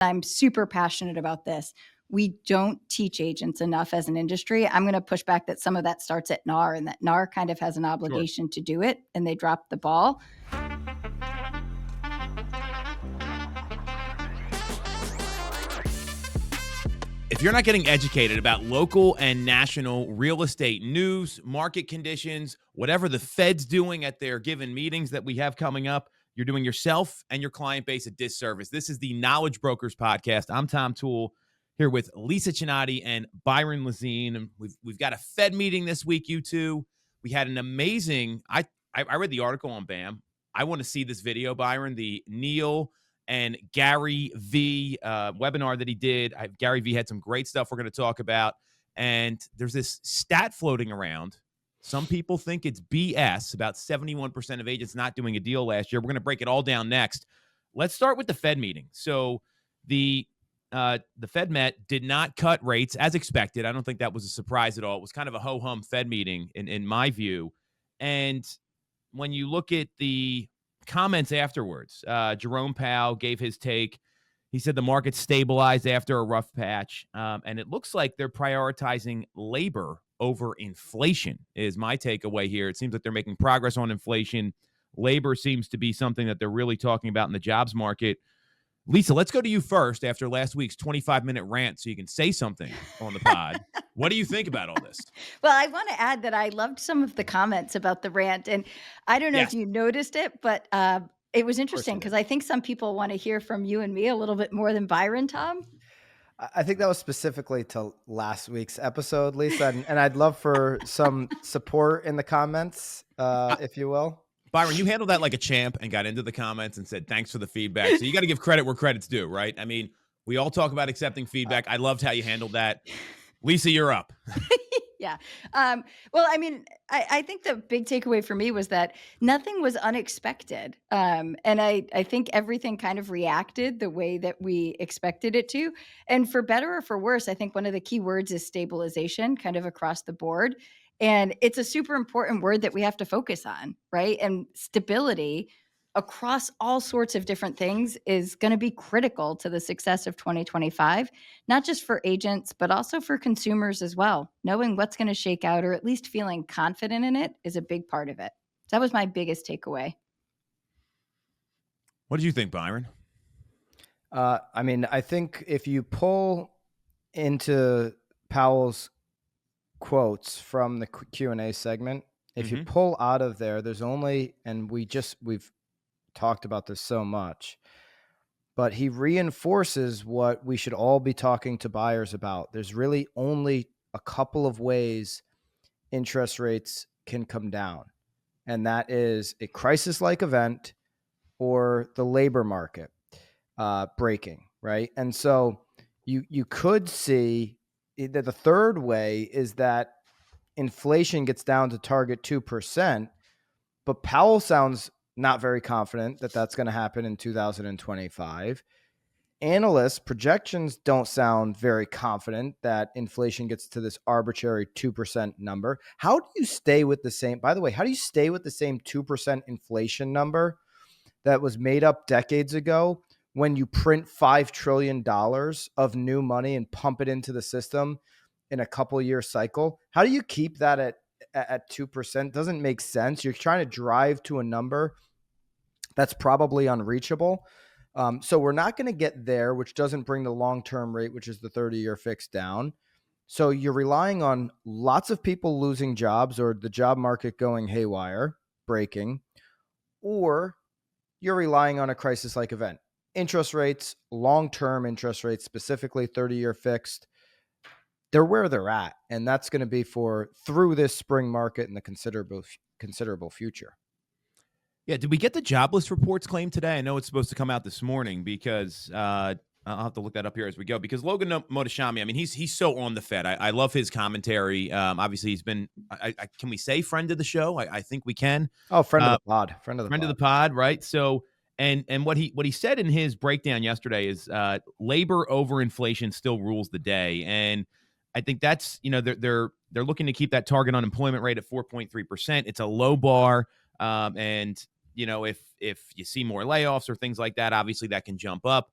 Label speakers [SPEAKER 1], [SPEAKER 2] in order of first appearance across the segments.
[SPEAKER 1] I'm super passionate about this. We don't teach agents enough as an industry. I'm going to push back that some of that starts at NAR, and that NAR kind of has an obligation to do it, and they dropped the ball.
[SPEAKER 2] If you're not getting educated about local and national real estate news, market conditions, whatever the Fed's doing at their given meetings that we have coming up, you're doing yourself and your client base a disservice. This is the Knowledge Brokers Podcast. I'm Tom Toole here with Lisa Chinatti and Byron Lazine. And we've got a Fed meeting this week, you two. We had an amazing, I read the article on BAM. I want to see this video, Byron, the Neil and Gary Vee webinar that he did. Gary Vee had some great stuff we're going to talk about. And there's this stat floating around. Some people think it's BS, about 71% of agents not doing a deal last year. We're going to break it all down next. Let's start with the Fed meeting. So the Fed met, did not cut rates as expected. I don't think that was a surprise at all. It was kind of a ho-hum Fed meeting in my view. And when you look at the comments afterwards, Jerome Powell gave his take. He said the market stabilized after a rough patch, and it looks like they're prioritizing labor over inflation is my takeaway here. It seems like they're making progress on inflation. Labor seems to be something that they're really talking about in the jobs market. Lisa, let's go to you first after last week's 25-minute rant so you can say something on the pod. What do you think about all this?
[SPEAKER 1] Well, I want to add that I loved some of the comments about the rant. And I don't know if you noticed it, but it was interesting because I think some people want to hear from you and me a little bit more than Byron, Tom.
[SPEAKER 3] I think that was specifically to last week's episode, Lisa. And I'd love for some support in the comments, if you will.
[SPEAKER 2] Byron, you handled that like a champ and got into the comments and said, thanks for the feedback. So you got to give credit where credit's due, right? I mean, we all talk about accepting feedback. I loved how you handled that. Lisa, you're up.
[SPEAKER 1] Yeah. Well, I mean, I think the big takeaway for me was that nothing was unexpected. And I think everything kind of reacted the way that we expected it to. And for better or for worse, I think one of the key words is stabilization kind of across the board. And it's a super important word that we have to focus on, right? And stability across all sorts of different things is going to be critical to the success of 2025, not just for agents, but also for consumers as well. Knowing what's going to shake out, or at least feeling confident in it, is a big part of it. So that was my biggest takeaway.
[SPEAKER 2] What did you think, Byron?
[SPEAKER 3] I mean, I think if you pull into Powell's quotes from the Q&A segment, if you pull out of there's only, and we've talked about this so much, but he reinforces what we should all be talking to buyers about. There's really only a couple of ways interest rates can come down, and that is a crisis-like event or the labor market breaking, right? And so you could see that the third way is that inflation gets down to target 2%, but Powell sounds not very confident that that's going to happen in 2025. Analysts' projections don't sound very confident that inflation gets to this arbitrary 2% number. How do you stay with the same, by the way, how do you stay with the same 2% inflation number that was made up decades ago when you print $5 trillion of new money and pump it into the system in a couple year cycle? How do you keep that at 2%? Doesn't make sense. You're trying to drive to a number that's probably unreachable. So we're not going to get there, which doesn't bring the long-term rate, which is the 30-year fix, down. So you're relying on lots of people losing jobs or the job market going haywire, breaking, or you're relying on a crisis-like event. Interest rates, long-term interest rates, specifically 30-year fixed, they're where they're at. And that's going to be through this spring market and the considerable future.
[SPEAKER 2] Yeah, did we get the jobless reports claim today? I know it's supposed to come out this morning because I'll have to look that up here as we go. Because Logan Mohtashami, I mean, he's so on the Fed. I love his commentary. Obviously, he's been. Can we say friend of the show? I think we can.
[SPEAKER 3] Oh, friend of the pod. Friend of
[SPEAKER 2] the pod, right? So, and what he said in his breakdown yesterday is labor over inflation still rules the day, and I think that's they're looking to keep that target unemployment rate at 4.3%. It's a low bar, and if you see more layoffs or things like that, obviously that can jump up.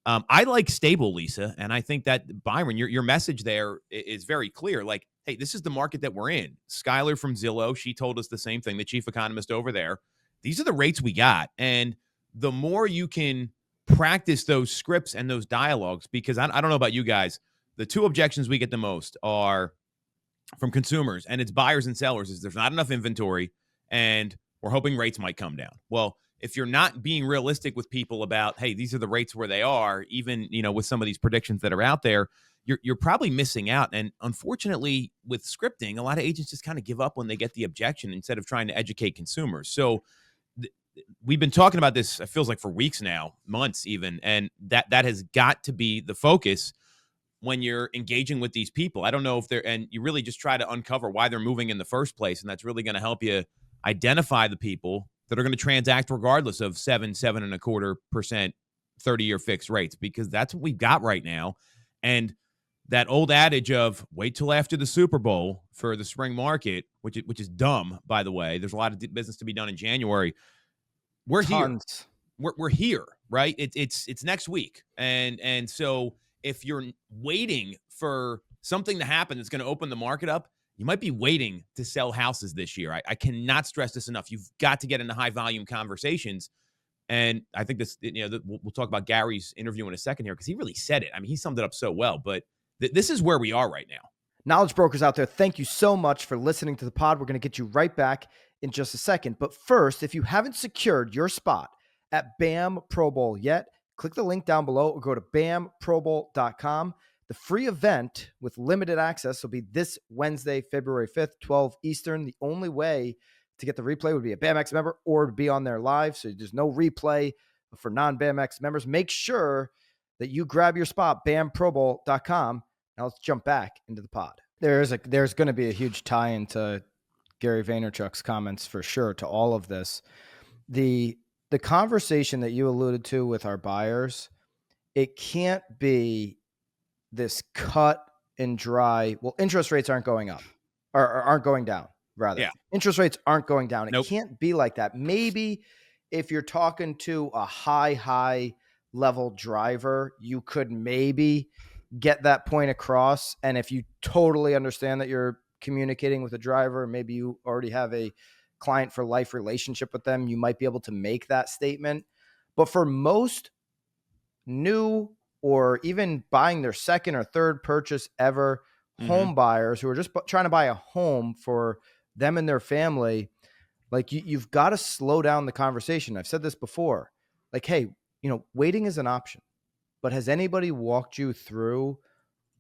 [SPEAKER 2] I like stable, Lisa, and I think that Byron, your message there is very clear. Like, hey, this is the market that we're in. Skylar from Zillow, she told us the same thing. The chief economist over there. These are the rates we got, and the more you can practice those scripts and those dialogues, because I don't know about you guys, the two objections we get the most are from consumers, and it's buyers and sellers, is there's not enough inventory, and we're hoping rates might come down. Well, if you're not being realistic with people about, hey, these are the rates where they are, even, with some of these predictions that are out there, you're probably missing out. And unfortunately, with scripting, a lot of agents just kind of give up when they get the objection instead of trying to educate consumers. So we've been talking about this, it feels like, for weeks now, months even, and that has got to be the focus when you're engaging with these people. I don't know if and you really just try to uncover why they're moving in the first place, and that's really going to help you identify the people that are going to transact regardless of 7.25% 30-year fixed rates, because that's what we've got right now. And that old adage of wait till after the Super Bowl for the spring market, which is dumb, by the way. There's a lot of business to be done in January. We're here. We're here, right? It's next week. And so if you're waiting for something to happen that's going to open the market up, you might be waiting to sell houses this year. I cannot stress this enough. You've got to get into high volume conversations. And I think this, we'll talk about Gary's interview in a second here, because he really said it. I mean, he summed it up so well, but this is where we are right now.
[SPEAKER 3] Knowledge brokers out there, thank you so much for listening to the pod. We're going to get you right back in just a second. But first, if you haven't secured your spot at BAM Pro Bowl yet, click the link down below or go to bamprobowl.com. The free event with limited access will be this Wednesday, February 5th, 12 Eastern. The only way to get the replay would be a BAMX member or to be on there live. So there's no replay for non-BAMX members. Make sure that you grab your spot, bamprobowl.com. Now let's jump back into the pod. There's going to be a huge tie-in to Gary Vaynerchuk's comments for sure to all of this. The conversation that you alluded to with our buyers, it can't be this cut and dry. Well, interest rates aren't going up or aren't going down, rather.
[SPEAKER 2] Yeah.
[SPEAKER 3] Interest rates aren't going down.
[SPEAKER 2] Nope.
[SPEAKER 3] It can't be like that. Maybe if you're talking to a high level driver, you could maybe get that point across. And if you totally understand that you're communicating with a driver, maybe you already have a client for life relationship with them, you might be able to make that statement. But for most new or even buying their second or third purchase ever, home buyers who are just trying to buy a home for them and their family, like you've got to slow down the conversation. I've said this before, like, hey, waiting is an option, but has anybody walked you through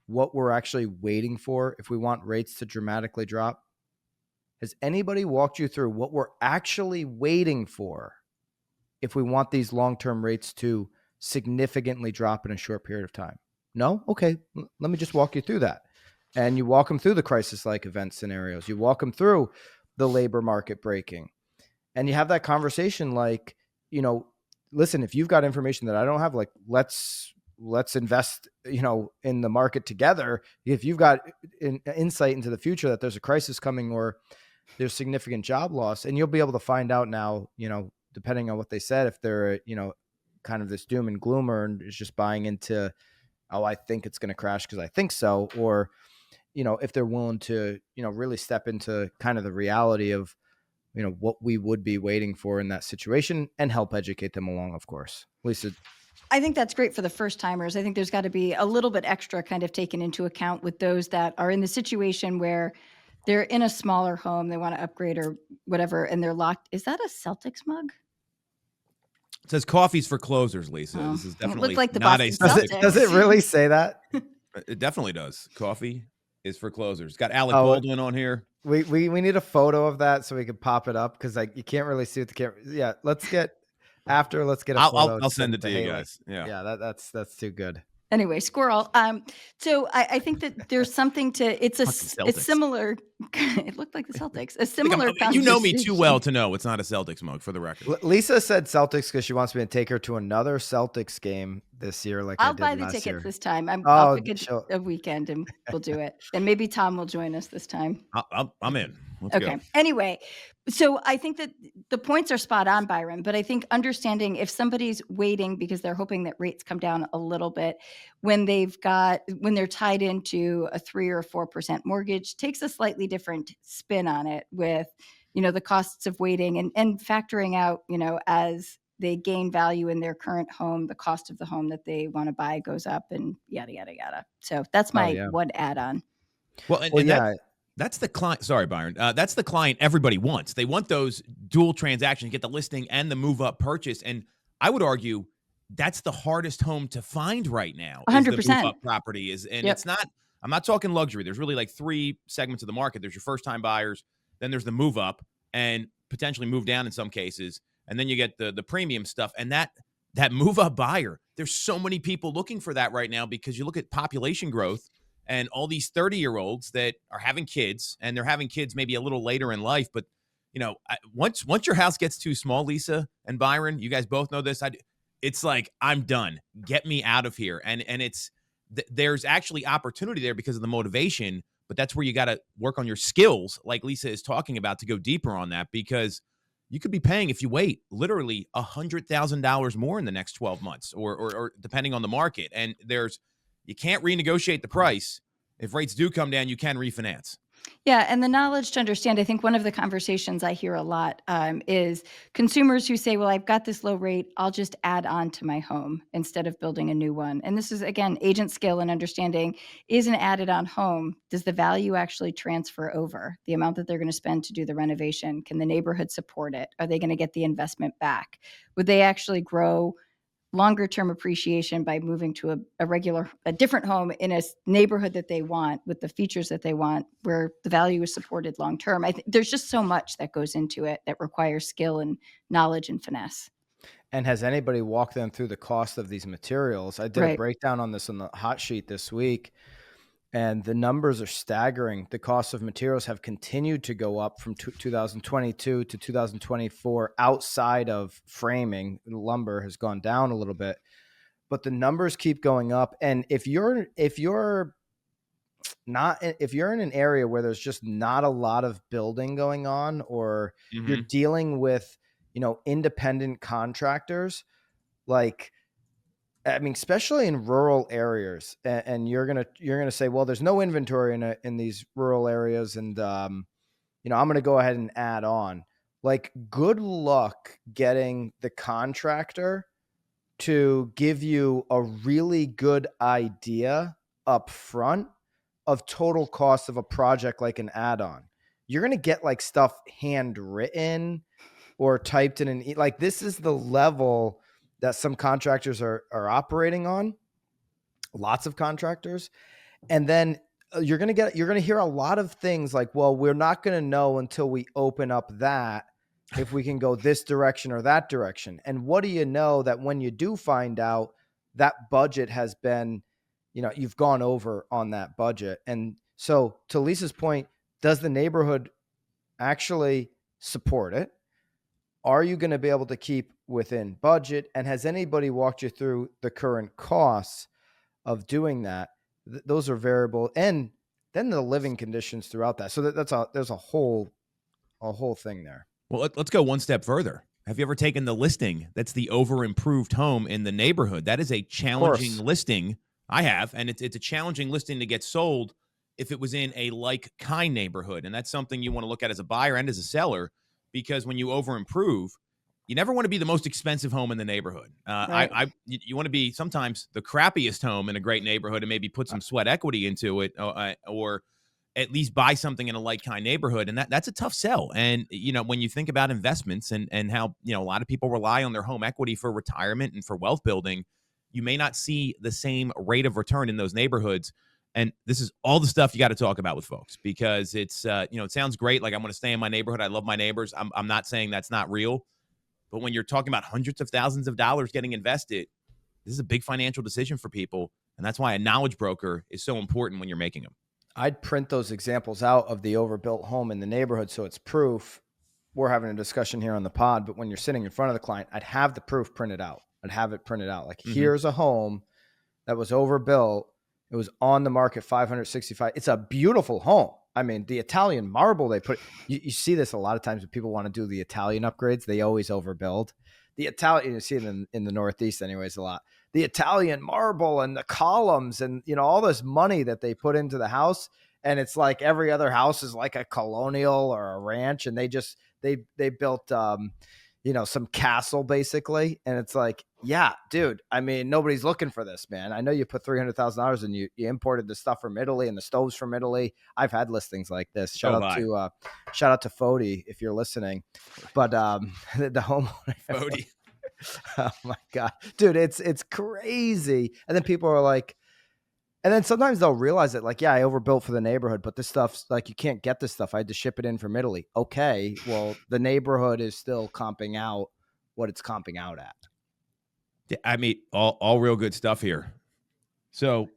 [SPEAKER 3] what we're actually waiting for if we want rates to dramatically drop? Has anybody walked you through what we're actually waiting for if we want these long-term rates to significantly drop in a short period of time? No? Okay, let me just walk you through that. And you walk them through the crisis-like event scenarios. You walk them through the labor market breaking. And you have that conversation like, listen, if you've got information that I don't have, like, let's invest, in the market together. If you've got insight into the future that there's a crisis coming or there's significant job loss, and you'll be able to find out now, depending on what they said, if they're, kind of this doom and gloomer and is just buying into, oh, I think it's going to crash because I think so. Or, if they're willing to, really step into kind of the reality of, what we would be waiting for in that situation and help educate them along, of course. Lisa.
[SPEAKER 1] I think that's great for the first timers. I think there's got to be a little bit extra kind of taken into account with those that are in the situation where they're in a smaller home, they want to upgrade or whatever, and they're locked. Is that a Celtics mug?
[SPEAKER 2] It says coffee's for closers, Lisa.
[SPEAKER 1] Oh,
[SPEAKER 2] this is definitely
[SPEAKER 1] like the
[SPEAKER 2] not a
[SPEAKER 1] Boston
[SPEAKER 2] Celtics.
[SPEAKER 1] Celtics.
[SPEAKER 3] Does it really say that?
[SPEAKER 2] It definitely does. Coffee is for closers. Got Alec Baldwin on here.
[SPEAKER 3] We need a photo of that so we can pop it up, because you can't really see what the camera. Yeah, let's get a photo.
[SPEAKER 2] I'll send it to you guys.
[SPEAKER 3] Yeah, that's too good.
[SPEAKER 1] Anyway, squirrel. So I think that there's something to it's similar it looked like the Celtics. A similar
[SPEAKER 2] You know me too well
[SPEAKER 1] conversation.
[SPEAKER 2] to know it's not a Celtics mug, for the record.
[SPEAKER 3] Lisa said Celtics because she wants me to take her to another Celtics game this year, like I
[SPEAKER 1] I'll
[SPEAKER 3] did
[SPEAKER 1] buy the
[SPEAKER 3] last
[SPEAKER 1] tickets
[SPEAKER 3] year.
[SPEAKER 1] this time. I'll
[SPEAKER 3] Oh,
[SPEAKER 1] pick
[SPEAKER 3] she'll,
[SPEAKER 1] a weekend and we'll do it. And maybe Tom will join us this time.
[SPEAKER 2] I'm in. Let's
[SPEAKER 1] Okay.
[SPEAKER 2] go.
[SPEAKER 1] Anyway, so I think that the points are spot on, Byron, but I think understanding if somebody's waiting because they're hoping that rates come down a little bit when they're tied into a 3 or 4% mortgage takes a slightly different spin on it with, the costs of waiting and factoring out, as they gain value in their current home, the cost of the home that they want to buy goes up and yada, yada, yada. So that's
[SPEAKER 3] oh
[SPEAKER 1] my
[SPEAKER 3] yeah.
[SPEAKER 1] one add-on.
[SPEAKER 2] Well,
[SPEAKER 3] Well,
[SPEAKER 2] and
[SPEAKER 3] yeah.
[SPEAKER 2] that's the client. Sorry, Byron. That's the client everybody wants. They want those dual transactions, get the listing and the move up purchase. And I would argue that's the hardest home to find right now is the move
[SPEAKER 1] 100%.
[SPEAKER 2] up property and
[SPEAKER 1] Yep.
[SPEAKER 2] it's not, I'm not talking luxury. There's really like 3 segments of the market. There's your first time buyers, then there's the move up and potentially move down in some cases. And then you get the premium stuff. And that move up buyer, there's so many people looking for that right now because you look at population growth and all these 30-year-olds that are having kids and they're having kids maybe a little later in life. But, once your house gets too small, Lisa and Byron, you guys both know this. It's like, I'm done. Get me out of here. And there's actually opportunity there because of the motivation, but that's where you got to work on your skills, like Lisa is talking about, to go deeper on that, because you could be paying, if you wait, literally $100,000 more in the next 12 months or depending on the market. And you can't renegotiate the price. If rates do come down, you can refinance.
[SPEAKER 1] Yeah, and the knowledge to understand, I think one of the conversations I hear a lot is consumers who say, well, I've got this low rate, I'll just add on to my home instead of building a new one. And this is, again, agent skill and understanding, is an added on home, does the value actually transfer over? The amount that they're going to spend to do the renovation, can the neighborhood support it? Are they going to get the investment back? Would they actually grow longer term appreciation by moving to a different home in a neighborhood that they want with the features that they want, where the value is supported long term? I think there's just so much that goes into it that requires skill and knowledge and finesse.
[SPEAKER 3] And has anybody walked them through the cost of these materials? I did a
[SPEAKER 1] Right.
[SPEAKER 3] breakdown on this on the hot sheet this week, and the numbers are staggering. The cost of materials have continued to go up from 2022 to 2024 outside of framing. Lumber has gone down a little bit, but the numbers keep going up. And if you're in an area where there's just not a lot of building going on, or you're dealing with, independent contractors, like, I mean, especially in rural areas, and you're gonna say, well, there's no inventory in these rural areas, and I'm gonna go ahead and add on. Like, good luck getting the contractor to give you a really good idea up front of total cost of a project like an add-on. You're gonna get like stuff handwritten or typed in like, this is the level that some contractors are operating on, lots of contractors. And then you're going to hear a lot of things like, well, we're not going to know until we open up that if we can go this direction or that direction. And what do you know that when you do find out, that budget has been, you've gone over on that budget. And so, to Lisa's point, does the neighborhood actually support it? Are you going to be able to keep within budget? And has anybody walked you through the current costs of doing that? Those are variable. And then the living conditions throughout that. So there's a whole thing there.
[SPEAKER 2] Well, let's go one step further. Have you ever taken the listing that's the over improved home in the neighborhood? That is a challenging listing. I have, and it's a challenging listing to get sold if it was in a like kind neighborhood. And that's something you want to look at as a buyer and as a seller, because when you over improve, you never want to be the most expensive home in the neighborhood.
[SPEAKER 1] Right.
[SPEAKER 2] You want to be sometimes the crappiest home in a great neighborhood and maybe put some sweat equity into it, or at least buy something in a like kind neighborhood. And that's a tough sell. And, when you think about investments and how, a lot of people rely on their home equity for retirement and for wealth building, you may not see the same rate of return in those neighborhoods. And this is all the stuff you got to talk about with folks, because it's, it sounds great. Like, I want to stay in my neighborhood. I love my neighbors. I'm not saying that's not real. But when you're talking about hundreds of thousands of dollars getting invested, this is a big financial decision for people. And that's why a knowledge broker is so important when you're making them.
[SPEAKER 3] I'd print those examples out of the overbuilt home in the neighborhood so it's proof. We're having a discussion here on the pod, but when you're sitting in front of the client, I'd have the proof printed out. I'd have it printed out. Like, here's a home that was overbuilt. It was on the market 565. It's a beautiful home. I mean, the Italian marble they put, you see this a lot of times when people want to do the Italian upgrades. They always overbuild. The Italian, you see it in the Northeast anyways a lot. The Italian marble and the columns and, you know, all this money that they put into the house. And it's like every other house is like a colonial or a ranch. And they built, you know, some castle basically. And it's like, yeah, dude, I mean, nobody's looking for this, man. I know you put $300,000 and you imported the stuff from Italy and the stoves from Italy. I've had listings like this. Shout out to Fody if you're listening. But the homeowner,
[SPEAKER 2] Fody.
[SPEAKER 3] Oh my God, dude, it's crazy. And then people are like, and then sometimes they'll realize it, like, yeah, I overbuilt for the neighborhood, but this stuff's like, you can't get this stuff. I had to ship it in from Italy. Okay, well, the neighborhood is still comping out what it's comping out at.
[SPEAKER 2] Yeah, I mean, all real good stuff here. So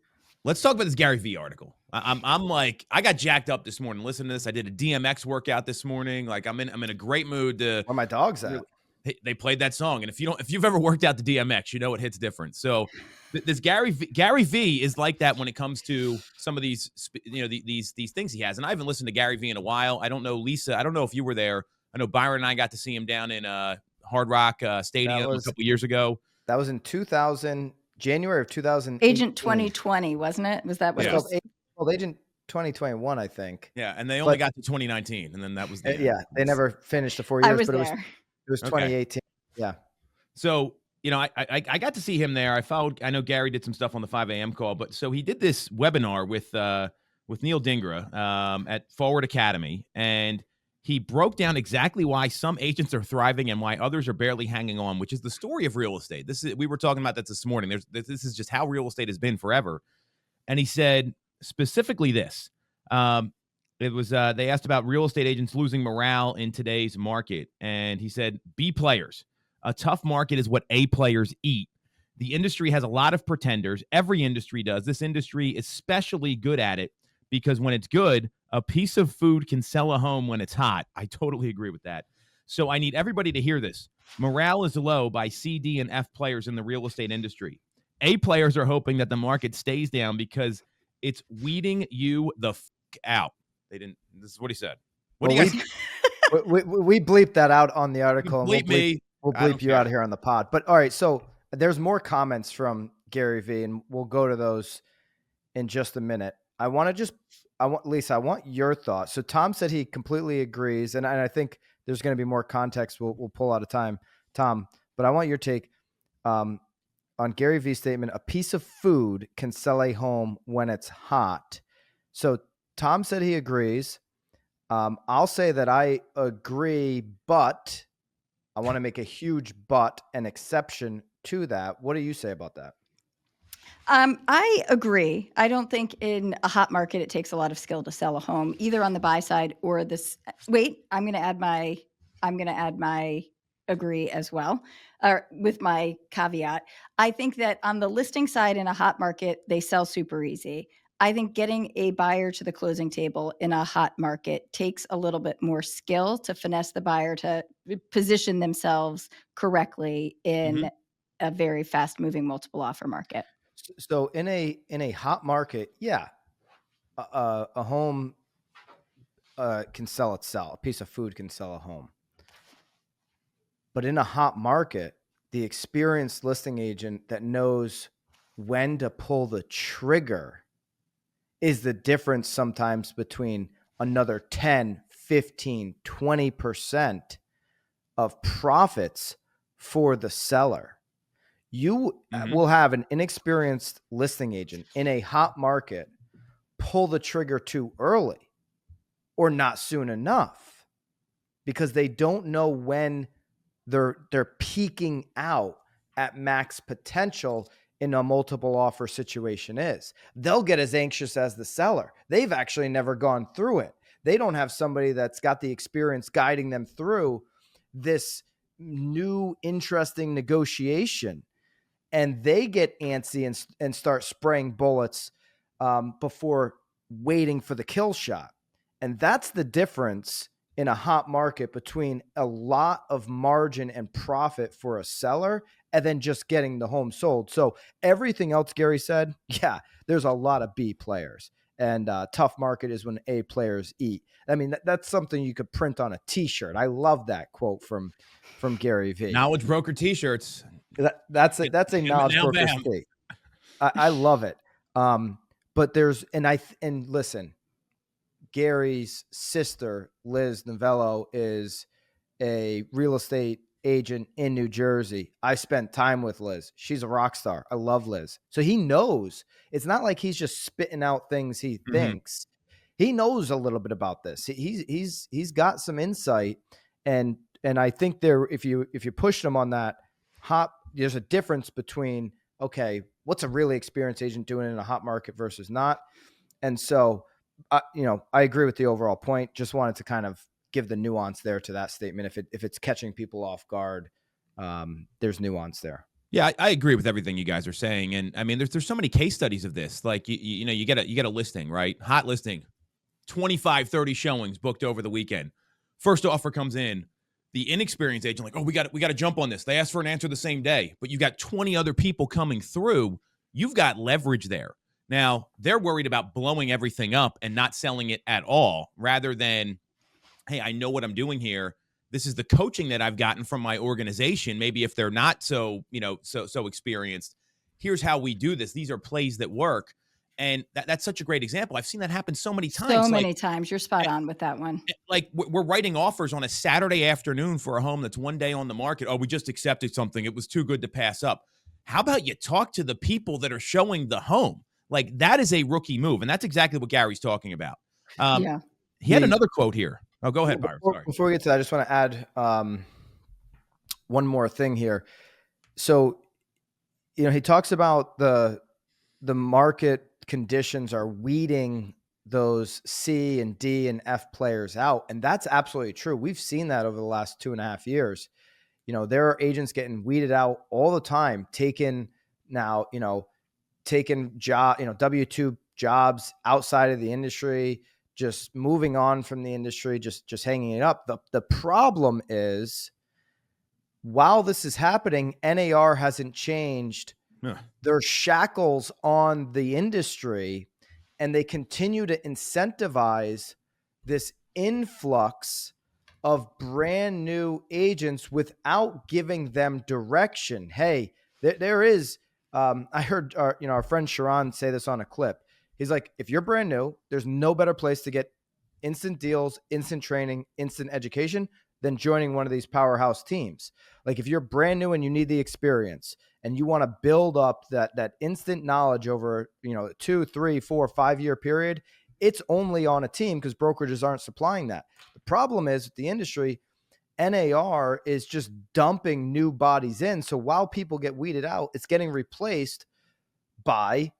[SPEAKER 2] let's talk about this Gary Vee article. I'm like, I got jacked up this morning. Listen to this. I did a DMX workout this morning. Like, I'm in a great mood to.
[SPEAKER 3] Where my dog's at?
[SPEAKER 2] They played that song, and if you've ever worked out the DMX, you know it hits different. So this Gary Vee is like that when it comes to some of these, you know, these things he has. And I haven't listened to Gary Vee in a while. I don't know, Lisa. I don't know if you were there. I know Byron and I got to see him down in Hard Rock Stadium a couple years ago.
[SPEAKER 3] That was in January of 2000.
[SPEAKER 1] Agent 2020, wasn't it? Was that what it was?
[SPEAKER 3] Called Agent 2021, I think.
[SPEAKER 2] Yeah, and they only got to 2019, and then that was the
[SPEAKER 3] yeah. They never finished the 4 years, but
[SPEAKER 1] there.
[SPEAKER 3] It was 2018. Yeah.
[SPEAKER 2] So, you know, I got to see him there. I know Gary did some stuff on the 5 a.m. call, but so he did this webinar with Neil Dingra at Forward Academy, and he broke down exactly why some agents are thriving and why others are barely hanging on, which is the story of real estate. We were talking about that this morning. This is just how real estate has been forever. And he said specifically this. It was they asked about real estate agents losing morale in today's market. And he said, B players. A tough market is what A players eat. The industry has a lot of pretenders. Every industry does. This industry is especially good at it because when it's good, a piece of food can sell a home when it's hot. I totally agree with that. So I need everybody to hear this. Morale is low by C, D, and F players in the real estate industry. A players are hoping that the market stays down because it's weeding you the out. They didn't. This is what he said. What do you guys?
[SPEAKER 3] We bleeped that out on the article.
[SPEAKER 2] Bleep me.
[SPEAKER 3] We'll bleep you out here on the pod. But all right, so there's more comments from Gary Vee, and we'll go to those in just a minute. Lisa, I want your thoughts. So Tom said he completely agrees, and I think there's going to be more context. We'll pull out of time, Tom. But I want your take on Gary Vee's statement. A piece of food can sell a home when it's hot. So Tom said he agrees. I'll say that I agree, but I want to make a huge but, an exception to that. What do you say about that?
[SPEAKER 1] I agree. I don't think in a hot market it takes a lot of skill to sell a home, either on the buy side or this. Wait, I'm going to add my agree as well, with my caveat. I think that on the listing side in a hot market, they sell super easy. I think getting a buyer to the closing table in a hot market takes a little bit more skill to finesse the buyer to position themselves correctly in a very fast moving multiple offer market.
[SPEAKER 3] So in a hot market, yeah, a home can sell itself. A piece of food can sell a home. But in a hot market, the experienced listing agent that knows when to pull the trigger is the difference sometimes between another 10, 15, 20% of profits for the seller. You will have an inexperienced listing agent in a hot market pull the trigger too early or not soon enough because they don't know when they're peaking out at max potential in a multiple offer situation is. They'll get as anxious as the seller. They've actually never gone through it. They don't have somebody that's got the experience guiding them through this new, interesting negotiation. And they get antsy and start spraying bullets before waiting for the kill shot. And that's the difference in a hot market between a lot of margin and profit for a seller and then just getting the home sold. So everything else Gary said, yeah, there's a lot of B players. And tough market is when A players eat. I mean, that's something you could print on a T-shirt. I love that quote from Gary Vee.
[SPEAKER 2] Knowledge broker T-shirts.
[SPEAKER 3] That's a knowledge broker's fee. I love it. But there's and listen, Gary's sister, Liz Novello, is a real estate agent in New Jersey. I spent time with Liz. She's a rock star. I love Liz. So he knows. It's not like he's just spitting out things he thinks. He knows a little bit about this. He's got some insight, and I think if you push him on that hot, there's a difference between, okay, what's a really experienced agent doing in a hot market versus not. And so, I agree with the overall point. Just wanted to kind of give the nuance there to that statement. If it's catching people off guard, there's nuance there.
[SPEAKER 2] Yeah, I agree with everything you guys are saying. And I mean, there's so many case studies of this. Like, you get a listing, right? Hot listing, 25, 30 showings booked over the weekend. First offer comes in. The inexperienced agent, like, oh, we got to jump on this. They asked for an answer the same day, but you got 20 other people coming through. You've got leverage there. Now, they're worried about blowing everything up and not selling it at all, rather than, hey, I know what I'm doing here. This is the coaching that I've gotten from my organization. Maybe if they're not so experienced, here's how we do this. These are plays that work. And that's such a great example. I've seen that happen so many times.
[SPEAKER 1] So many times. You're spot on with that one.
[SPEAKER 2] Like, we're writing offers on a Saturday afternoon for a home that's one day on the market. Oh, we just accepted something. It was too good to pass up. How about you talk to the people that are showing the home? Like, that is a rookie move. And that's exactly what Gary's talking about.
[SPEAKER 1] Yeah.
[SPEAKER 2] He had another quote here. Oh, go ahead, Byron. Sorry.
[SPEAKER 3] Before we get to that, I just want to add one more thing here. So, he talks about the market conditions are weeding those C and D and F players out. And that's absolutely true. We've seen that over the last 2.5 years. There are agents getting weeded out all the time, taking W-2 jobs outside of the industry, just moving on from the industry, just hanging it up. The problem is, while this is happening, NAR hasn't changed. There's shackles on the industry, and they continue to incentivize this influx of brand new agents without giving them direction. Hey, there is, I heard our friend Sharon say this on a clip. He's like, if you're brand new, there's no better place to get instant deals, instant training, instant education than joining one of these powerhouse teams. Like, if you're brand new and you need the experience and you want to build up that instant knowledge over, 2, 3, 4, 5 year period, it's only on a team, because brokerages aren't supplying that. The problem is, with the industry, NAR is just dumping new bodies in. So while people get weeded out, it's getting replaced by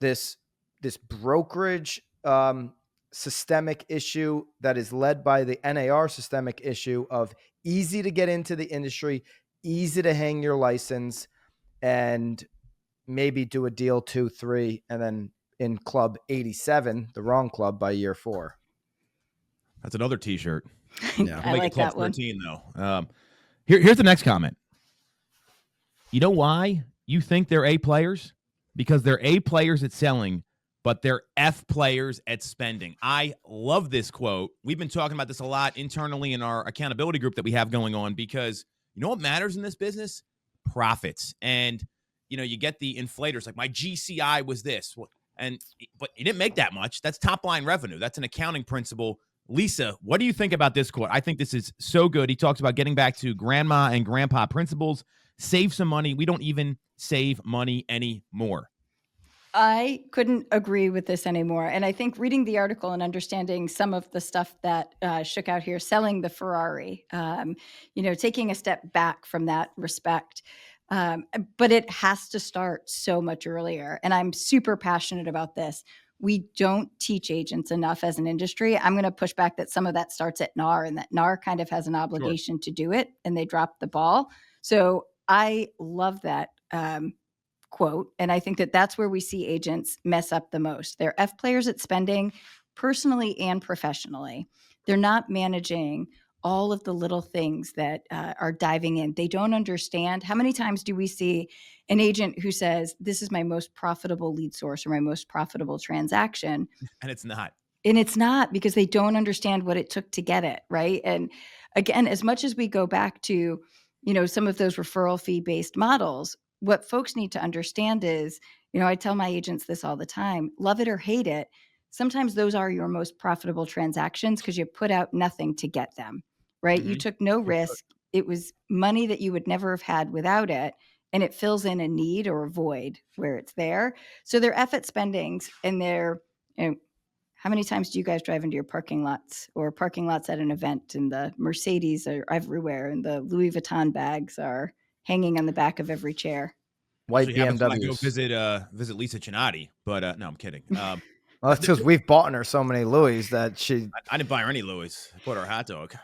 [SPEAKER 3] this brokerage systemic issue that is led by the NAR systemic issue of easy to get into the industry, easy to hang your license, and maybe do a deal 2, 3, and then in club 87, the wrong club, by year 4.
[SPEAKER 2] That's another T-shirt.
[SPEAKER 1] Yeah, I like that one.
[SPEAKER 2] 13, though. Here's the next comment. You know why you think they're A players? Because they're A players at selling, but they're F players at spending. I love this quote. We've been talking about this a lot internally in our accountability group that we have going on, because you know what matters in this business? Profits. And, you get the inflators, like, my GCI was this. But you didn't make that much. That's top line revenue. That's an accounting principle. Lisa, what do you think about this quote? I think this is so good. He talks about getting back to grandma and grandpa principles, save some money. We don't even save money anymore.
[SPEAKER 1] I couldn't agree with this anymore. And I think reading the article and understanding some of the stuff that shook out here, selling the Ferrari, taking a step back from that respect. But it has to start so much earlier. And I'm super passionate about this. We don't teach agents enough as an industry. I'm going to push back that some of that starts at NAR, and that NAR kind of has an obligation to do it, and they drop the ball. So I love that quote. And I think that that's where we see agents mess up the most. They're F players at spending personally and professionally. They're not managing all of the little things that are diving in. They don't understand. How many times do we see an agent who says, this is my most profitable lead source or my most profitable transaction?
[SPEAKER 2] And it's not.
[SPEAKER 1] And it's not, because they don't understand what it took to get it, right? And again, as much as we go back to, some of those referral fee based models, what folks need to understand is, I tell my agents this all the time, love it or hate it, sometimes those are your most profitable transactions because you put out nothing to get them, right? You took no risk. It was money that you would never have had without it. And it fills in a need or a void where it's there. So they're effort spendings, and they're, how many times do you guys drive into your parking lots or parking lots at an event, and the Mercedes are everywhere and the Louis Vuitton bags are hanging on the back of every chair?
[SPEAKER 3] White
[SPEAKER 2] Actually happens when I go
[SPEAKER 3] BMWs.
[SPEAKER 2] visit Lisa Chinatti, but no, I'm kidding.
[SPEAKER 3] Well, that's because we've bought her so many Louis that she.
[SPEAKER 2] I didn't buy her any Louis. I bought her a hot dog.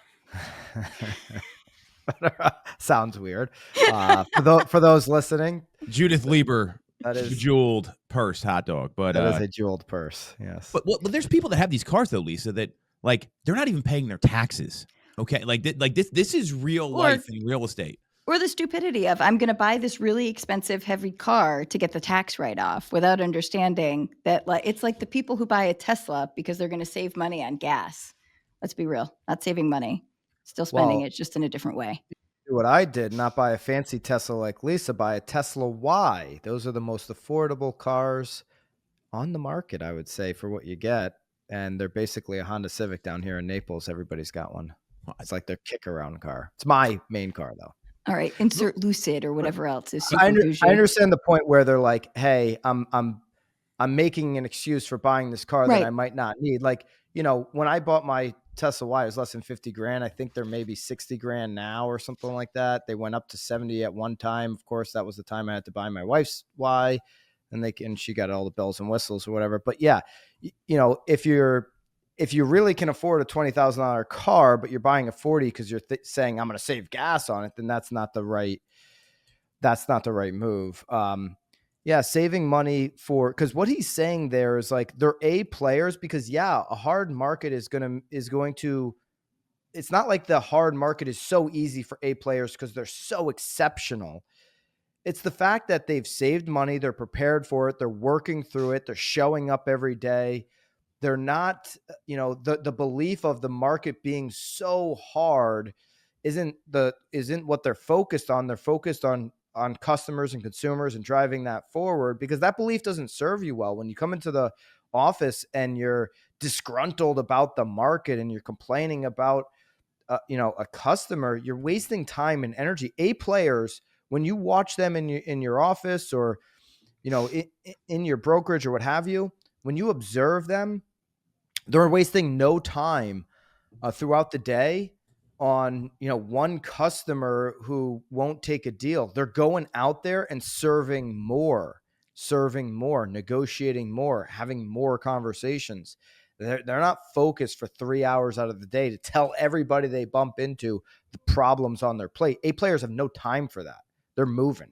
[SPEAKER 3] Sounds weird. For those listening,
[SPEAKER 2] Judith Lieber,
[SPEAKER 3] that is
[SPEAKER 2] jeweled purse hot dog, but
[SPEAKER 3] that is a jeweled purse. Yes,
[SPEAKER 2] but there's people that have these cars though, Lisa, that like they're not even paying their taxes. Okay, like this is real life in real estate.
[SPEAKER 1] Or the stupidity of, I'm going to buy this really expensive, heavy car to get the tax write-off without understanding that it's like the people who buy a Tesla because they're going to save money on gas. Let's be real, not saving money, still spending it, just in a different way.
[SPEAKER 3] What I did, not buy a fancy Tesla like Lisa, buy a Tesla Y. Those are the most affordable cars on the market, I would say, for what you get. And they're basically a Honda Civic down here in Naples. Everybody's got one. It's like their kick around car. It's my main car though.
[SPEAKER 1] All right, insert Lucid or whatever else is
[SPEAKER 3] I understand the point where they're like, hey, I'm making an excuse for buying this car that I might not need. Like, when I bought my Tesla Y, it was less than 50 grand. I think they're maybe 60 grand now or something like that. They went up to 70 at one time. Of course, that was the time I had to buy my wife's Y, and she got all the bells and whistles or whatever. But yeah, if you really can afford a $20,000 car, but you're buying a 40 because you're saying I'm going to save gas on it, then that's not the right move. Yeah, saving money because what he's saying there is like they're A players because a hard market is going to. It's not like the hard market is so easy for A players because they're so exceptional. It's the fact that they've saved money, they're prepared for it, they're working through it, they're showing up every day. They're not, the belief of the market being so hard isn't what they're focused on. They're focused on customers and consumers and driving that forward, because that belief doesn't serve you well. When you come into the office and you're disgruntled about the market and you're complaining about, a customer, you're wasting time and energy. A players, when you watch them in your office or, in your brokerage or what have you, when you observe them, they're wasting no time throughout the day on, one customer who won't take a deal. They're going out there and serving more, negotiating more, having more conversations. They're not focused for 3 hours out of the day to tell everybody they bump into the problems on their plate. A players have no time for that. They're moving.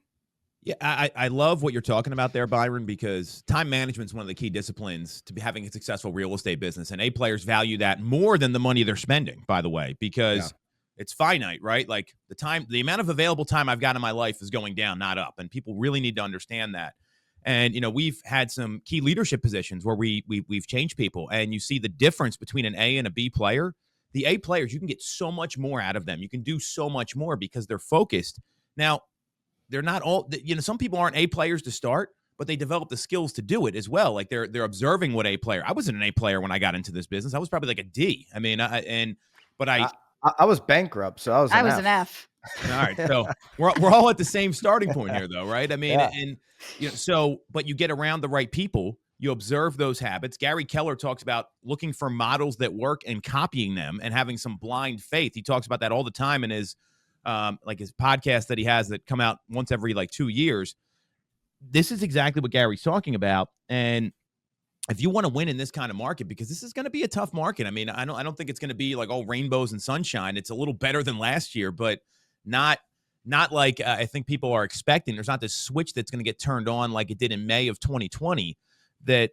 [SPEAKER 2] Yeah, I love what you're talking about there, Byron, because time management is one of the key disciplines to be having a successful real estate business. And A players value that more than the money they're spending, by the way, because it's finite, right? Like the amount of available time I've got in my life is going down, not up. And people really need to understand that. And, we've had some key leadership positions where we've changed people, and you see the difference between an A and a B player. The A players, you can get so much more out of them. You can do so much more because they're focused. Now, they're not all, some people aren't A players to start, but they develop the skills to do it as well. Like they're observing what A player. I wasn't an A player when I got into this business. I was probably like a D. I mean, I
[SPEAKER 3] was bankrupt, so I was an F.
[SPEAKER 2] All right, so we're all at the same starting point here, though, right? I mean, and but you get around the right people, you observe those habits. Gary Keller talks about looking for models that work and copying them, and having some blind faith. He talks about that all the time in his his podcast that he has that come out once every 2 years. This is exactly what Gary's talking about, and if you want to win in this kind of market, because this is going to be a tough market. I mean, I don't think it's going to be like all rainbows and sunshine. It's a little better than last year, but not not like I think people are expecting. There's not this switch that's going to get turned on like it did in May of 2020, that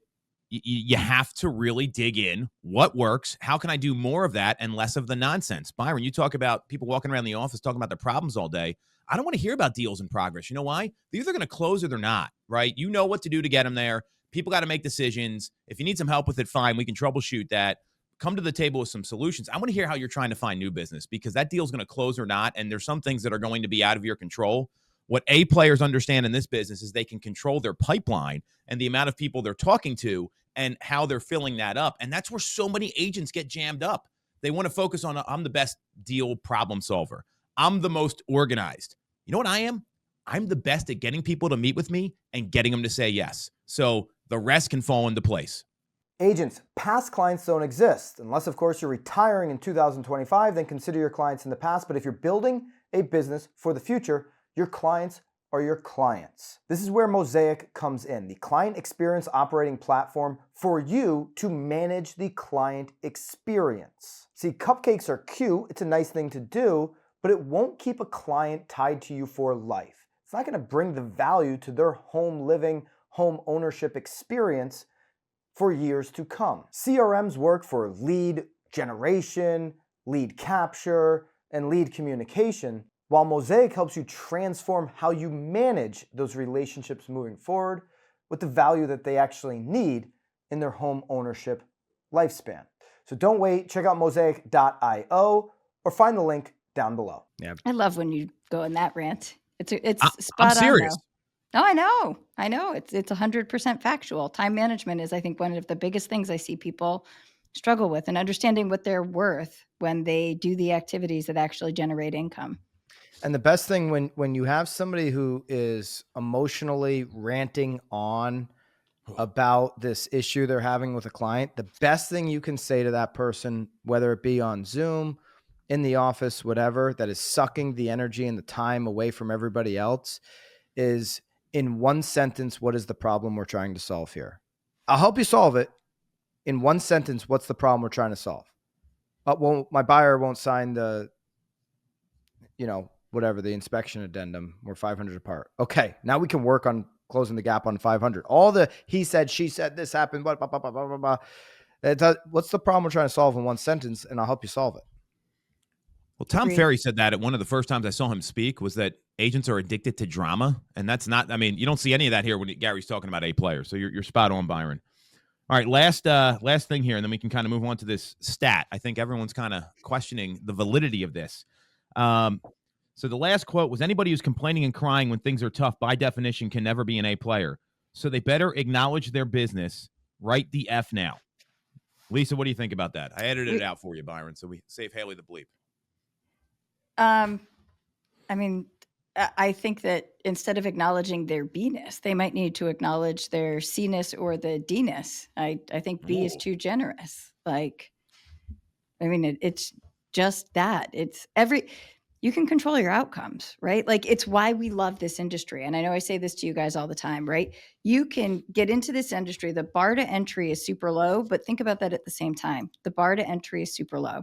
[SPEAKER 2] you have to really dig in. What works? How can I do more of that and less of the nonsense? Byron, you talk about people walking around the office talking about their problems all day. I don't want to hear about deals in progress. You know why? They're either going to close or they're not, right? You know what to do to get them there. People got to make decisions. If you need some help with it, fine. We can troubleshoot that. Come to the table with some solutions. I want to hear how you're trying to find new business, because that deal is going to close or not. And there's some things that are going to be out of your control. What A players understand in this business is they can control their pipeline and the amount of people they're talking to and how they're filling that up. And that's where so many agents get jammed up. They want to focus on, I'm the best deal problem solver. I'm the most organized. You know what I am? I'm the best at getting people to meet with me and getting them to say yes. So the rest can fall into place.
[SPEAKER 4] Agents, past clients don't exist. Unless, of course, you're retiring in 2025, then consider your clients in the past. But if you're building a business for the future, your clients are your clients. This is where Mosaic comes in, the client experience operating platform for you to manage the client experience. See, cupcakes are cute, it's a nice thing to do, but it won't keep a client tied to you for life. It's not going to bring the value to their home living, home ownership experience for years to come. CRMs work for lead generation, lead capture, and lead communication, while Mosaic helps you transform how you manage those relationships moving forward with the value that they actually need in their home ownership lifespan. So don't wait, check out mosaic.io or find the link down below.
[SPEAKER 3] Yeah.
[SPEAKER 1] I love when you go in that rant. It's
[SPEAKER 2] I'm
[SPEAKER 1] spot on.
[SPEAKER 2] serious.
[SPEAKER 1] No, I know. It's 100% factual. Time management is, I think, one of the biggest things I see people struggle with, and understanding what they're worth when they do the activities that actually generate income.
[SPEAKER 3] And the best thing when you have somebody who is emotionally ranting on about this issue they're having with a client, the best thing you can say to that person, whether it be on Zoom, in the office, whatever, that is sucking the energy and the time away from everybody else, is in one sentence, what is the problem we're trying to solve here? I'll help you solve it. In one sentence, what's the problem we're trying to solve? Well, my buyer won't sign the, whatever, the inspection addendum. We're 500 apart. Okay, now we can work on closing the gap on 500. All the he said, she said, this happened, blah, blah, blah, blah, blah, blah. What's the problem we're trying to solve in one sentence, and I'll help you solve it.
[SPEAKER 2] Well, Tom Ferry said that at one of the first times I saw him speak, was that agents are addicted to drama. And that's not, you don't see any of that here when Gary's talking about A players. So you're spot on, Byron. All right, last thing here, and then we can kind of move on to this stat. I think everyone's kind of questioning the validity of this. So the last quote was, anybody who's complaining and crying when things are tough, by definition, can never be an A player. So they better acknowledge their business. Write the F now. Lisa, what do you think about that? I edited it out for you, Byron, so we save Haley the bleep.
[SPEAKER 1] I think that instead of acknowledging their B-ness, they might need to acknowledge their C-ness or the D-ness. I think B is too generous. It's just that. You can control your outcomes, right? It's why we love this industry. And I know I say this to you guys all the time, right? You can get into this industry. The bar to entry is super low, but think about that at the same time. The bar to entry is super low.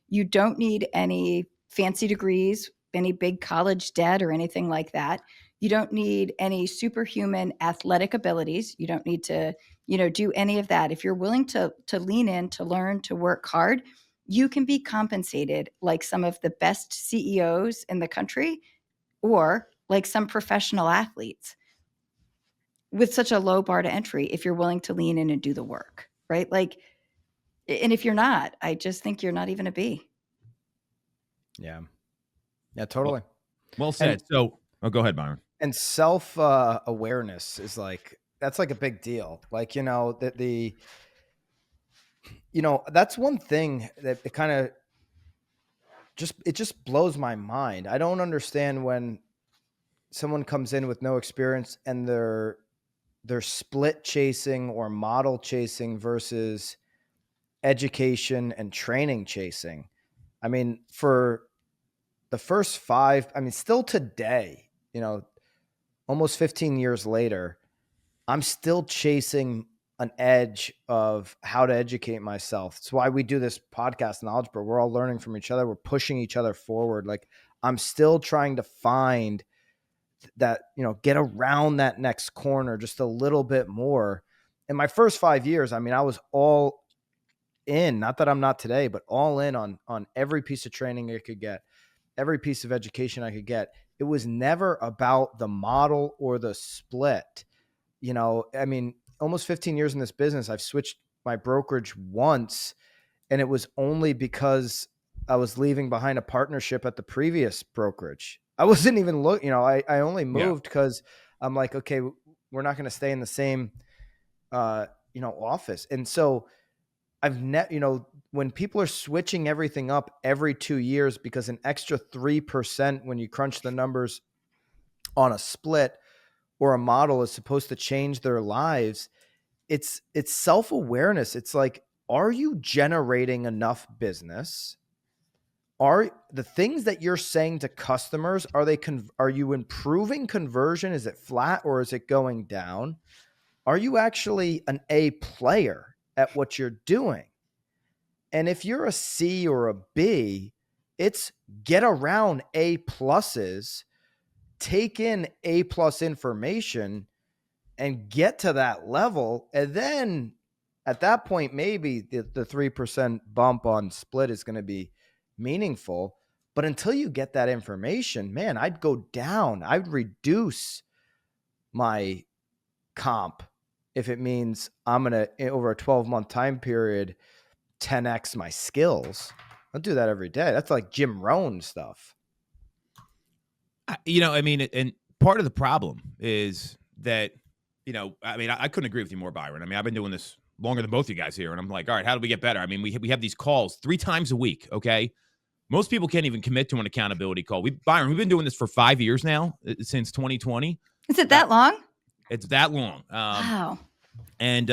[SPEAKER 1] You don't need any fancy degrees, any big college debt or anything like that. You don't need any superhuman athletic abilities. You don't need to, do any of that. If you're willing to lean in, to learn, to work hard, you can be compensated like some of the best CEOs in the country, or like some professional athletes, with such a low bar to entry if you're willing to lean in and do the work, right? And if you're not, I just think you're not even a B.
[SPEAKER 3] Yeah, totally.
[SPEAKER 2] Well said. Go ahead, Byron.
[SPEAKER 3] And self-awareness is that's a big deal. That's one thing that it kind of just blows my mind. I don't understand when someone comes in with no experience and they're split chasing or model chasing versus education and training chasing. For the first 5, still today, almost 15 years later, I'm still chasing an edge of how to educate myself. It's why we do this podcast, Knowledge Bro. We're all learning from each other. We're pushing each other forward. I'm still trying to find that, get around that next corner just a little bit more. In my first 5 years, I mean, I was all in, not that I'm not today, but all in on every piece of training I could get, every piece of education I could get. It was never about the model or the split. I mean, almost 15 years in this business, I've switched my brokerage once, and it was only because I was leaving behind a partnership at the previous brokerage. I wasn't even looking, I only moved because I'm like, okay, we're not going to stay in the same, office. And so when people are switching everything up every 2 years because an extra 3% when you crunch the numbers on a split or a model is supposed to change their lives, it's self-awareness. It's like, are you generating enough business? Are the things that you're saying to customers, are you improving conversion? Is it flat or is it going down? Are you actually an A player at what you're doing? And if you're a C or a B, it's get around A pluses, take in A plus information, and get to that level. And then at that point, maybe the 3% bump on split is going to be meaningful. But until you get that information, man, I'd go down. I'd reduce my comp if it means I'm going to, over a 12-month time period, 10x my skills. I'll do that every day. That's like Jim Rohn stuff.
[SPEAKER 2] And part of the problem is that, I couldn't agree with you more, Byron. I mean, I've been doing this longer than both of you guys here, and I'm like, all right, how do we get better? I mean, we have these calls 3 times a week, okay? Most people can't even commit to an accountability call. Byron, we've been doing this for 5 years now, since 2020.
[SPEAKER 1] Is it that long?
[SPEAKER 2] It's that long.
[SPEAKER 1] Wow.
[SPEAKER 2] And,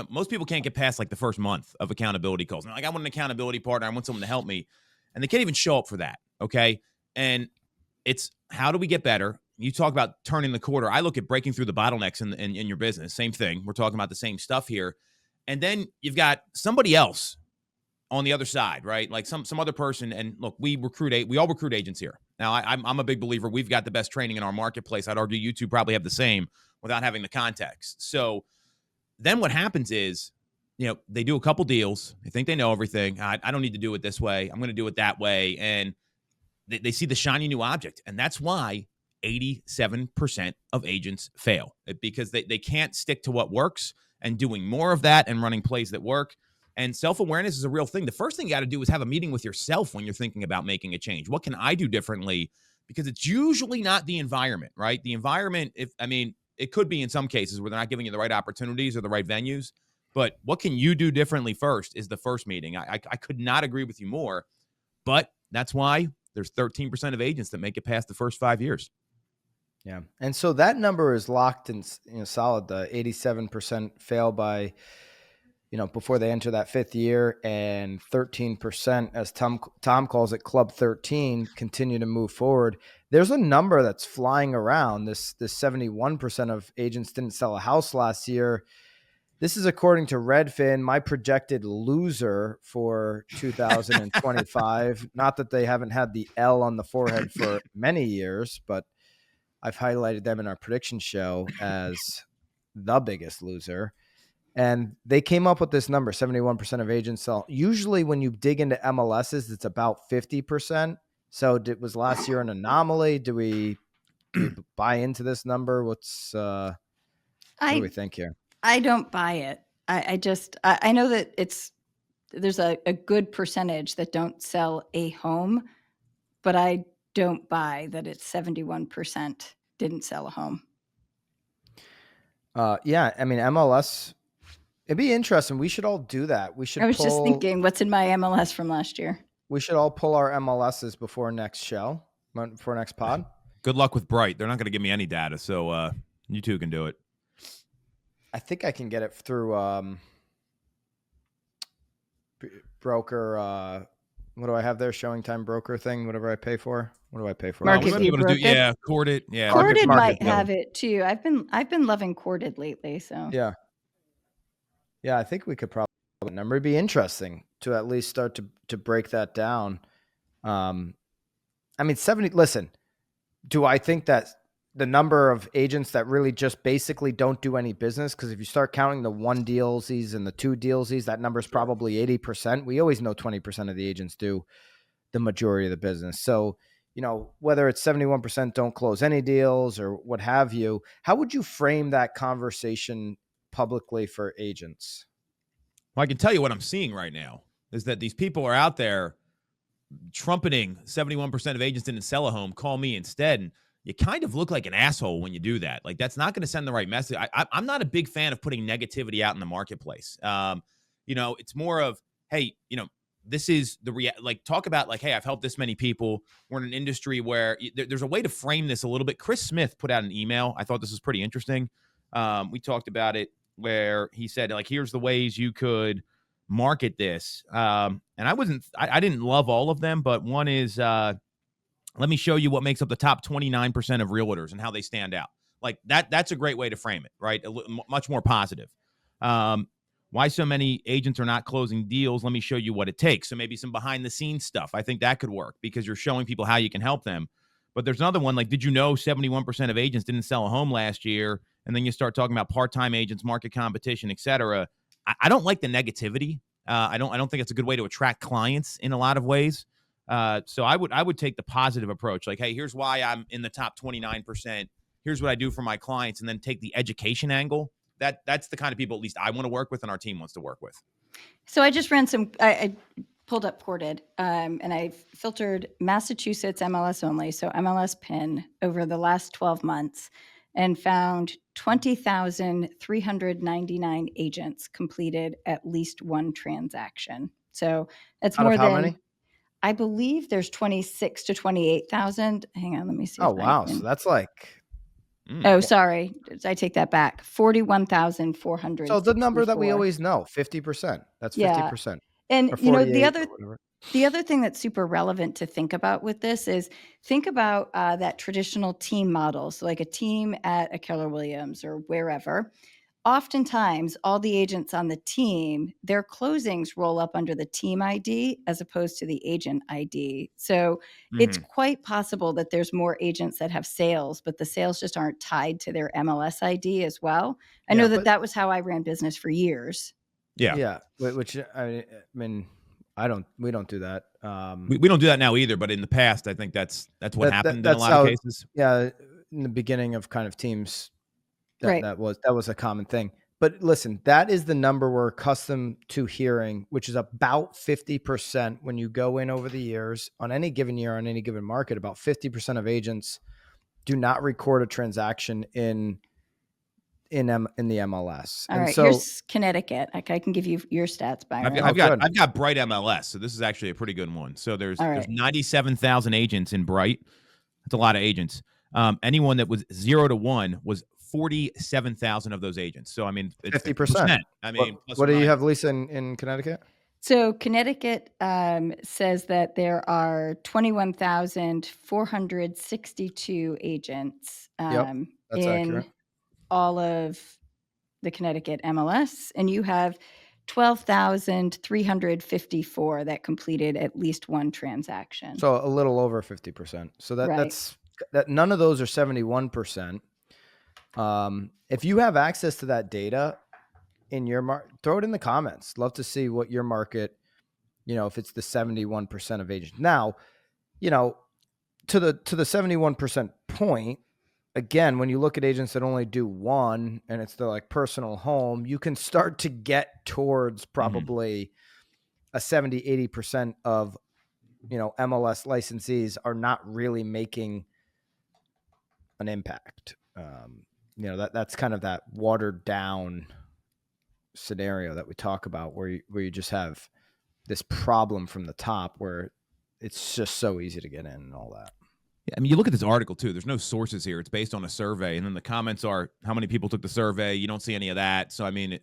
[SPEAKER 2] most people can't get past like the first month of accountability calls. They're like, I want an accountability partner. I want someone to help me. And they can't even show up for that. Okay. And it's, how do we get better? You talk about turning the quarter. I look at breaking through the bottlenecks in your business. Same thing. We're talking about the same stuff here. And then you've got somebody else on the other side, right? Like some other person. And look, we all recruit agents here. Now I'm a big believer. We've got the best training in our marketplace. I'd argue you two probably have the same without having the context. So then what happens is, they do a couple deals. They think they know everything. I don't need to do it this way. I'm going to do it that way. And they see the shiny new object. And that's why 87% of agents fail, because they can't stick to what works and doing more of that and running plays that work. And self-awareness is a real thing. The first thing you got to do is have a meeting with yourself when you're thinking about making a change. What can I do differently? Because it's usually not the environment, right? The environment, it could be in some cases where they're not giving you the right opportunities or the right venues. But what can you do differently first is the first meeting. I could not agree with you more. But that's why there's 13% of agents that make it past the first 5 years.
[SPEAKER 3] Yeah. And so that number is locked in, solid. The 87% fail by, before they enter that 5th year, and 13%, as Tom calls it, Club 13, continue to move forward. There's a number that's flying around. This 71% of agents didn't sell a house last year. This is according to Redfin, my projected loser for 2025. Not that they haven't had the L on the forehead for many years, but I've highlighted them in our prediction show as the biggest loser. And they came up with this number, 71% of agents sell. Usually when you dig into MLSs, it's about 50%. So was last year an anomaly? Do we buy into this number? What do we think here?
[SPEAKER 1] I don't buy it. I know that there's a good percentage that don't sell a home, but I don't buy that it's 71% didn't sell a home.
[SPEAKER 3] MLS, it'd be interesting. We should all do that.
[SPEAKER 1] I was just thinking, what's in my MLS from last year?
[SPEAKER 3] We should all pull our MLSs before next pod.
[SPEAKER 2] Good luck with Bright. They're not going to give me any data, so you two can do it.
[SPEAKER 3] I think I can get it through broker. What do I have there? Showing time broker thing. Whatever I pay for. What do I pay for?
[SPEAKER 1] Market View Broker.
[SPEAKER 2] Corded. Yeah,
[SPEAKER 1] Corded might have it too. I've been loving Corded lately. So
[SPEAKER 3] yeah. I think we could probably number. It'd be interesting to at least start to break that down. I mean, 70, listen, do I think that the number of agents that really just basically don't do any business? Because if you start counting the 1 dealsies and the 2 dealsies, that number is probably 80%. We always know 20% of the agents do the majority of the business. So, whether it's 71% don't close any deals or what have you, how would you frame that conversation publicly for agents?
[SPEAKER 2] Well, I can tell you what I'm seeing right now is that these people are out there trumpeting 71% of agents didn't sell a home, call me instead. And you kind of look like an asshole when you do that. Like, that's not going to send the right message. I'm not a big fan of putting negativity out in the marketplace. It's more of, hey, this is talk about like, hey, I've helped this many people. We're in an industry where there's a way to frame this a little bit. Chris Smith put out an email. I thought this was pretty interesting. We talked about it where he said, like, here's the ways you could market this. And I didn't love all of them, but one is, let me show you what makes up the top 29% of realtors and how they stand out. Like that's a great way to frame it, right? Much more positive. Why so many agents are not closing deals? Let me show you what it takes. So maybe some behind the scenes stuff. I think that could work because you're showing people how you can help them. But there's another one, like, did you know 71% of agents didn't sell a home last year? And then you start talking about part-time agents, market competition, et cetera. I don't like the negativity. I don't think it's a good way to attract clients in a lot of ways. So I would take the positive approach. Like, hey, here's why I'm in the top 29%. Here's what I do for my clients. And then take the education angle. That's the kind of people at least I want to work with and our team wants to work with.
[SPEAKER 1] So I just ran I pulled up Ported, and I filtered Massachusetts MLS only, so MLS PIN, over the last 12 months and found 20,399 agents completed at least one transaction. So that's more than,
[SPEAKER 3] many?
[SPEAKER 1] I believe there's 26 to 28,000. Hang on, let me see.
[SPEAKER 3] Oh, wow. So that's like...
[SPEAKER 1] Oh, sorry. I take that back. 41,400.
[SPEAKER 3] So the number that we always know, 50%. That's 50%.
[SPEAKER 1] And the other thing that's super relevant to think about with this is think about that traditional team model. So like a team at a Keller Williams or wherever. Oftentimes, all the agents on the team, their closings roll up under the team ID as opposed to the agent ID. So it's quite possible that there's more agents that have sales, but the sales just aren't tied to their MLS ID as well. I know that was how I ran business for years.
[SPEAKER 3] Yeah. Yeah. Which, I mean, we don't do that.
[SPEAKER 2] We don't do that now either, but in the past, I think that's what happened in a lot of cases.
[SPEAKER 3] Yeah. In the beginning of kind of teams, that was a common thing. But listen, that is the number we're accustomed to hearing, which is about 50% when you go in over the years on any given year, on any given market. About 50% of agents do not record a transaction in the MLS.
[SPEAKER 1] All right, so here's Connecticut. I can give you your stats, Byron.
[SPEAKER 2] I've got Bright MLS, so this is actually a pretty good one. So there's 97,000 agents in Bright. That's a lot of agents. Anyone that was 0 to 1 was 47,000 of those agents. So I mean, it's
[SPEAKER 3] 50%.
[SPEAKER 2] I mean,
[SPEAKER 3] what do you have, Lisa, in Connecticut?
[SPEAKER 1] So Connecticut says that there are 21,462 agents
[SPEAKER 3] that's
[SPEAKER 1] in
[SPEAKER 3] accurate.
[SPEAKER 1] all of the Connecticut MLS, and you have 12,354 that completed at least one transaction.
[SPEAKER 3] So a little over 50%. So that's none of those are 71%. If you have access to that data in your market, throw it in the comments. Love to see what your market, if it's the 71% of agents. Now, to the 71% point, again, when you look at agents that only do one and it's their like personal home, you can start to get towards probably a 70, 80% of, MLS licensees are not really making an impact. That's kind of that watered down scenario that we talk about where you just have this problem from the top where it's just so easy to get in and all that.
[SPEAKER 2] Yeah, I mean, you look at this article too. There's no sources here. It's based on a survey, and then the comments are how many people took the survey. You don't see any of that. So I mean,
[SPEAKER 3] if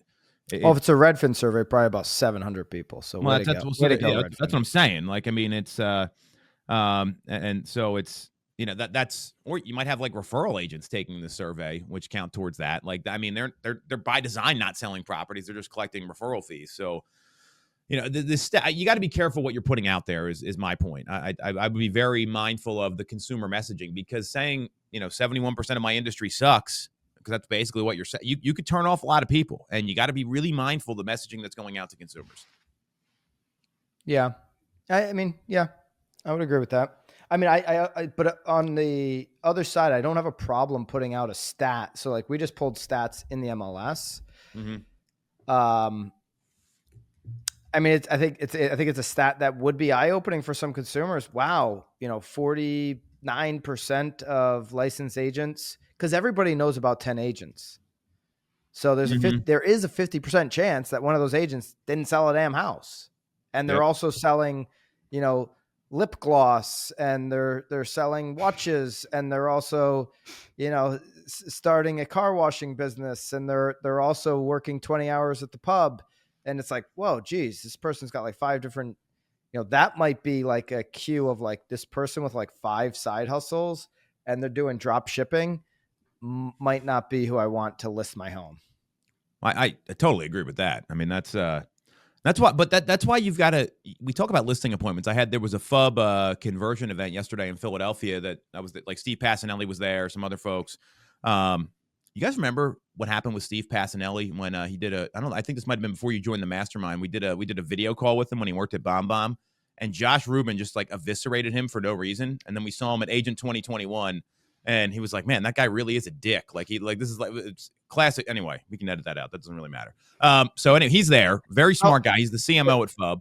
[SPEAKER 3] it's a Redfin survey, probably about 700 people. So that's
[SPEAKER 2] what I'm saying. Like, I mean, it's and so it's that's, or you might have like referral agents taking the survey, which count towards that. Like, I mean, they're by design not selling properties; they're just collecting referral fees. So you know, you got to be careful what you're putting out there is my point. I would be very mindful of the consumer messaging, because saying, you know, 71% of my industry sucks, because that's basically what you're saying. You could turn off a lot of people, and you got to be really mindful of the messaging that's going out to consumers.
[SPEAKER 3] Yeah. I mean, yeah, I would agree with that. I mean, but on the other side, I don't have a problem putting out a stat. So like we just pulled stats in the MLS. I mean, I think it's a stat that would be eye-opening for some consumers. Wow, you know, 49% of licensed agents, because everybody knows about 10 agents. So there is a 50% chance that one of those agents didn't sell a damn house, and they're also selling, you know, lip gloss, and they're selling watches, and they're also, you know, starting a car washing business, and they're also working 20 hours at the pub. And it's like, whoa, geez, this person's got like 5 different, you know, that might be like a cue of like this person with like 5 side hustles, and they're doing drop shipping, might not be who I want to list my home.
[SPEAKER 2] I totally agree with that. I mean, that's why, but that's why you've got to, we talk about listing appointments. There was a FUB conversion event yesterday in Philadelphia that was like Steve Passanelli was there, some other folks. You guys remember what happened with Steve Passanelli when he did I think this might've been before you joined the mastermind. We did a video call with him when he worked at BombBomb, and Josh Rubin just like eviscerated him for no reason. And then we saw him at Agent 2021, and he was like, man, that guy really is a dick. Like this is like, it's classic. Anyway, we can edit that out. That doesn't really matter. So anyway, he's there. Very smart guy. He's the CMO at FUB.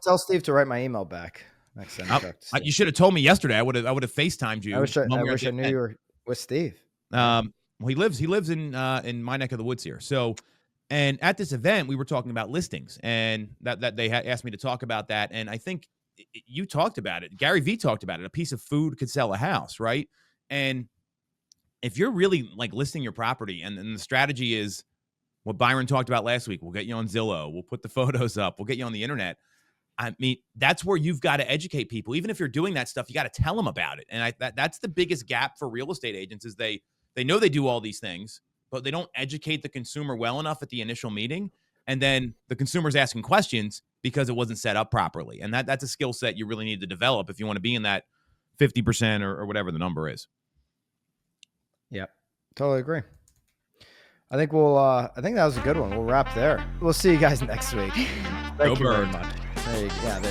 [SPEAKER 3] Tell Steve to write my email back next time.
[SPEAKER 2] You should have told me yesterday. I would have FaceTimed you.
[SPEAKER 3] I wish I knew you were with Steve.
[SPEAKER 2] Well, he lives in my neck of the woods here. So, and at this event, we were talking about listings, and that they asked me to talk about that. And I think you talked about it. Gary Vee talked about it. A piece of food could sell a house, right? And if you're really like listing your property, and the strategy is what Byron talked about last week, we'll get you on Zillow, we'll put the photos up, we'll get you on the internet. I mean, that's where you've got to educate people. Even if you're doing that stuff, you got to tell them about it. And that's the biggest gap for real estate agents, is they know they do all these things, but they don't educate the consumer well enough at the initial meeting. And then the consumer's asking questions because it wasn't set up properly. And that's a skill set you really need to develop if you want to be in that 50% or whatever the number is.
[SPEAKER 3] Yep. Totally agree. I think I think that was a good one. We'll wrap there. We'll see you guys next week. Thank you very much. There you go.